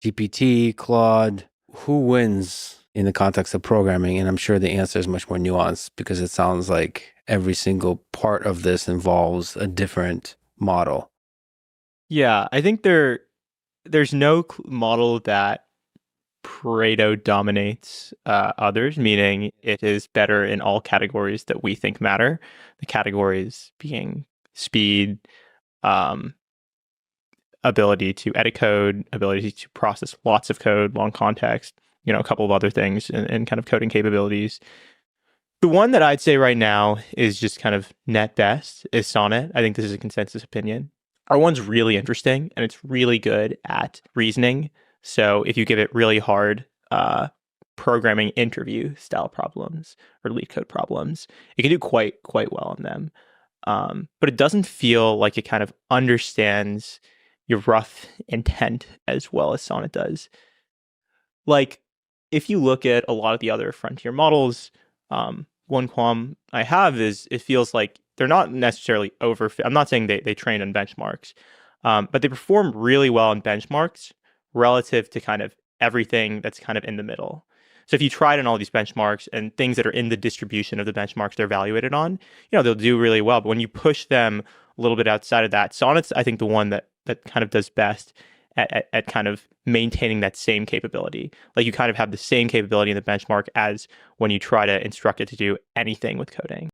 GPT, Claude, who wins in the context of programming? And I'm sure the answer is much more nuanced because it sounds like every single part of this involves a different model. Yeah, I think there's no model that Pareto dominates others, meaning it is better in all categories that we think matter. The categories being speed, um, ability to edit code, ability to process lots of code, long context, a couple of other things, and kind of coding capabilities. The one that I'd say right now is just kind of net best is Sonnet. I think this is a consensus opinion. Our one's really interesting and it's really good at reasoning. So if you give it really hard programming interview style problems or lead code problems, it can do quite well on them. But it doesn't feel like it kind of understands your rough intent as well as Sonnet does. Like, if you look at a lot of the other frontier models, one qualm I have is it feels like they're not necessarily over. I'm not saying they train on benchmarks, but they perform really well on benchmarks relative to kind of everything that's kind of in the middle. So if you tried on all these benchmarks and things that are in the distribution of the benchmarks they're evaluated on, they'll do really well. But when you push them a little bit outside of that, Sonnet's, I think, the one that kind of does best at kind of maintaining that same capability. Like you kind of have the same capability in the benchmark as when you try to instruct it to do anything with coding.